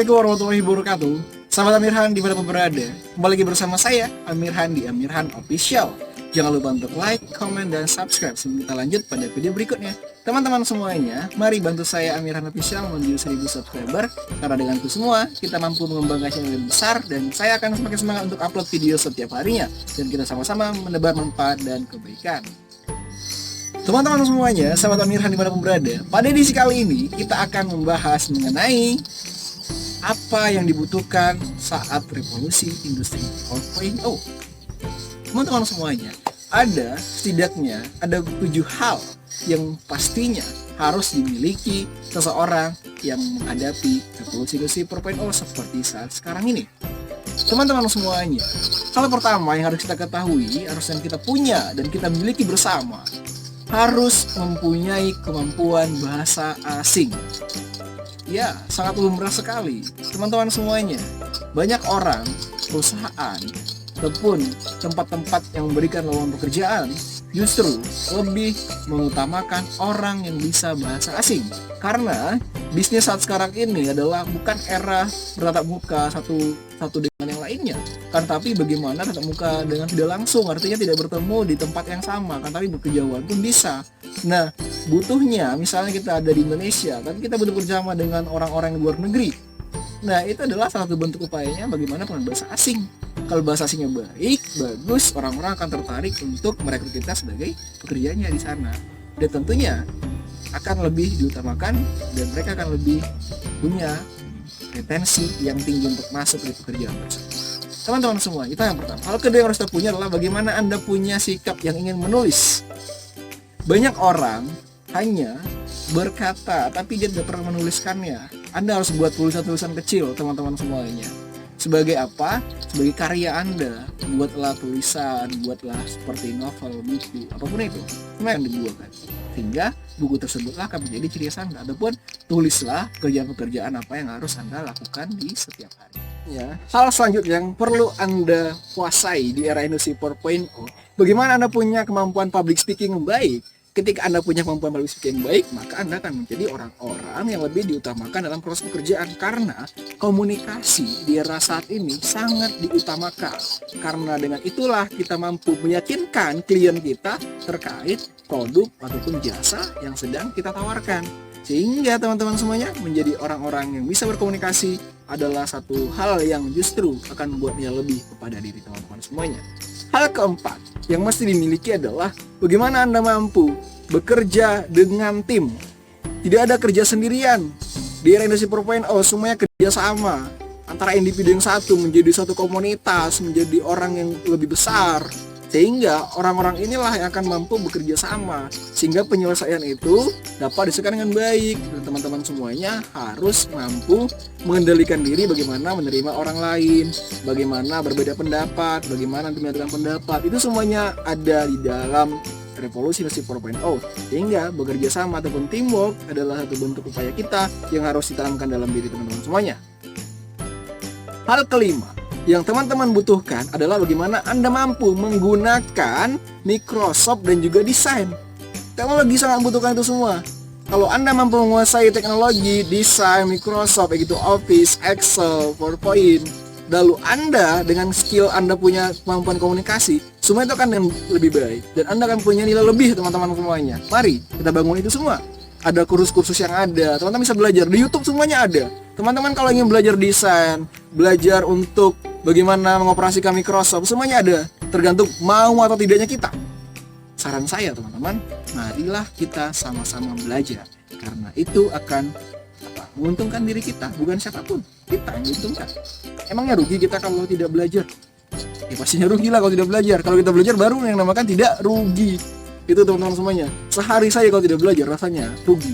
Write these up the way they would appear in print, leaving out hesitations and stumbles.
Assalamualaikum warahmatullahi wabarakatuh. Sahabat Amirhan dimanapun berada, kembali lagi bersama saya Amirhan di Amirhan Official. Jangan lupa untuk like, comment, dan subscribe sebelum kita lanjut pada video berikutnya. Teman-teman semuanya, mari bantu saya Amirhan Official menuju 1000 subscriber. Karena dengan itu semua, kita mampu mengembangkan channel yang besar dan saya akan semakin semangat untuk upload video setiap harinya. Dan kita sama-sama menebar manfaat dan kebaikan. Teman-teman semuanya, sahabat Amirhan dimanapun berada, pada edisi kali ini kita akan membahas mengenai apa yang dibutuhkan saat revolusi industri 4.0. Teman-teman semuanya, setidaknya ada 7 hal yang pastinya harus dimiliki seseorang yang menghadapi revolusi industri 4.0 seperti saat sekarang ini. Teman-teman semuanya, hal pertama yang harus kita ketahui, harus yang kita punya dan kita miliki bersama, harus mempunyai kemampuan bahasa asing. Ya, sangat lumrah sekali. Teman-teman semuanya, banyak orang, perusahaan, ataupun tempat-tempat yang memberikan lowongan pekerjaan justru lebih mengutamakan orang yang bisa bahasa asing. Karena bisnis saat sekarang ini adalah bukan era bertatap muka satu dengan yang lainnya, kan tapi bagaimana tatap muka dengan tidak langsung, artinya tidak bertemu di tempat yang sama, kan tapi berkejauhan pun bisa. Nah, butuhnya misalnya kita ada di Indonesia, tapi kita butuh bersama dengan orang-orang di luar negeri. Nah, itu adalah salah satu bentuk upayanya bagaimana penggunaan bahasa asing. Kalau bahasa asingnya baik, bagus, orang-orang akan tertarik untuk merekrut kita sebagai pekerjaannya di sana. Dan tentunya akan lebih diutamakan dan mereka akan lebih punya retensi yang tinggi untuk masuk di pekerjaan tersebut. Teman-teman semua, itu yang pertama. Hal kedua yang harus kita punya adalah bagaimana Anda punya sikap yang ingin menulis. Banyak orang hanya berkata tapi dia tidak pernah menuliskannya. Anda harus buat tulisan-tulisan kecil, teman-teman semuanya. Sebagai apa? Sebagai karya Anda. Buatlah tulisan, buatlah seperti novel, buku, apapun itu. Semua yang dibuatkan. Sehingga buku tersebutlah akan menjadi ciri khas Anda. Ataupun tulislah pekerjaan-pekerjaan apa yang harus Anda lakukan di setiap hari. Ya, hal selanjutnya yang perlu Anda kuasai di era industri 4.0, bagaimana Anda punya kemampuan public speaking yang baik. Ketika Anda punya kemampuan public speaking yang baik, maka Anda akan menjadi orang-orang yang lebih diutamakan dalam proses pekerjaan. Karena komunikasi di era saat ini sangat diutamakan. Karena dengan itulah kita mampu meyakinkan klien kita terkait produk ataupun jasa yang sedang kita tawarkan. Sehingga teman-teman semuanya menjadi orang-orang yang bisa berkomunikasi adalah satu hal yang justru akan membuatnya lebih kepada diri teman-teman semuanya. Hal keempat yang mesti dimiliki adalah bagaimana Anda mampu bekerja dengan tim. Tidak ada kerja sendirian. Di era industri 4.0 semuanya kerja sama. Antara individu yang satu menjadi suatu komunitas, menjadi orang yang lebih besar. Sehingga orang-orang inilah yang akan mampu bekerja sama. Sehingga penyelesaian itu dapat diselesaikan dengan baik. Dan teman-teman semuanya harus mampu mengendalikan diri bagaimana menerima orang lain, bagaimana berbeda pendapat, bagaimana menyatukan pendapat. Itu semuanya ada di dalam revolusi industri 4.0. Sehingga bekerja sama ataupun teamwork adalah satu bentuk upaya kita yang harus ditanamkan dalam diri teman-teman semuanya. Hal kelima yang teman-teman butuhkan adalah bagaimana Anda mampu menggunakan Microsoft dan juga desain. Teknologi sangat membutuhkan itu semua. Kalau Anda mampu menguasai teknologi, desain, Microsoft, begitu Office, Excel, PowerPoint, lalu Anda dengan skill Anda punya kemampuan komunikasi, semua itu akan yang lebih baik dan Anda akan punya nilai lebih teman-teman semuanya. Mari kita bangun itu semua. Ada kursus-kursus yang ada, teman-teman bisa belajar di YouTube, semuanya ada. Teman-teman kalau ingin belajar desain, belajar untuk bagaimana mengoperasikan Microsoft, semuanya ada. Tergantung mau atau tidaknya kita. Saran saya teman-teman, marilah kita sama-sama belajar. Karena itu akan menguntungkan diri kita, bukan siapapun. Kita yang diuntungkan. Emangnya rugi kita kalau tidak belajar? Ya pastinya rugi lah kalau tidak belajar. Kalau kita belajar baru yang namakan tidak rugi. Itu teman-teman semuanya. Sehari saya kalau tidak belajar rasanya rugi.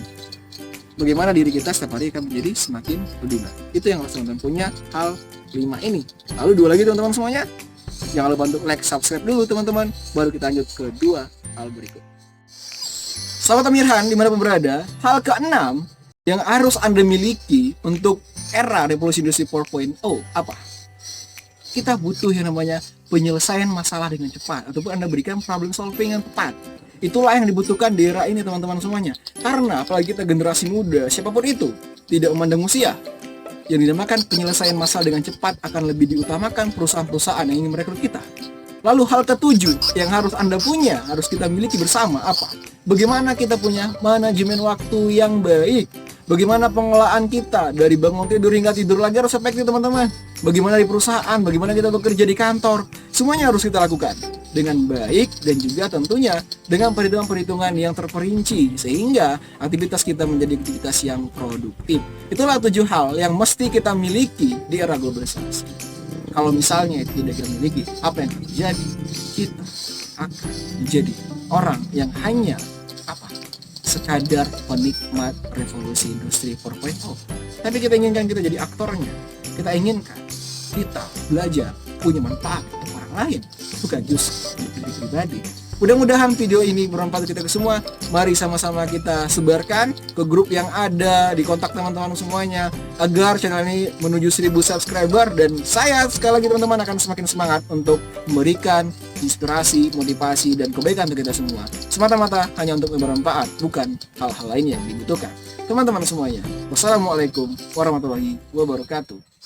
Bagaimana diri kita setiap hari akan menjadi semakin berguna. Itu yang harus teman-teman punya hal 5 ini. Lalu 2 lagi teman-teman semuanya. Jangan lupa untuk like, subscribe dulu teman-teman. Baru kita lanjut ke 2 hal berikut. Sahabat Amirhan dimanapun berada, hal ke-6 yang harus Anda miliki untuk era revolusi industri 4.0 apa? Kita butuh yang namanya penyelesaian masalah dengan cepat ataupun Anda berikan problem solving yang tepat. Itulah yang dibutuhkan di era ini teman-teman semuanya. Karena apalagi kita generasi muda, siapapun itu, tidak memandang usia. yang dinamakan penyelesaian masalah dengan cepat akan lebih diutamakan perusahaan-perusahaan yang ingin merekrut kita. Lalu hal ketujuh yang harus Anda punya, harus kita miliki bersama apa? Bagaimana kita punya manajemen waktu yang baik? Bagaimana pengelolaan kita dari bangun tidur hingga tidur lagi harus efektif, teman-teman. Bagaimana di perusahaan, bagaimana kita bekerja di kantor, semuanya harus kita lakukan dengan baik dan juga tentunya dengan perhitungan-perhitungan yang terperinci sehingga aktivitas kita menjadi aktivitas yang produktif. Itulah 7 hal yang mesti kita miliki di era globalisasi. Kalau misalnya itu tidak kita miliki, apa yang terjadi? Kita akan menjadi orang yang hanya sekadar penikmat revolusi industri 4.0. Tapi kita inginkan kita jadi aktornya. Kita inginkan kita belajar punya manfaat untuk orang lain, bukan justru untuk diri pribadi. Mudah-mudahan video ini bermanfaat kita ke semua. Mari sama-sama kita sebarkan ke grup yang ada, di kontak teman-teman semuanya, agar channel ini menuju 1000 subscriber. Dan saya sekali lagi teman-teman akan semakin semangat untuk memberikan inspirasi, motivasi, dan kebaikan untuk kita semua. Semata-mata hanya untuk bermanfaat, bukan hal-hal lain yang dibutuhkan. Teman-teman semuanya, wassalamualaikum warahmatullahi wabarakatuh.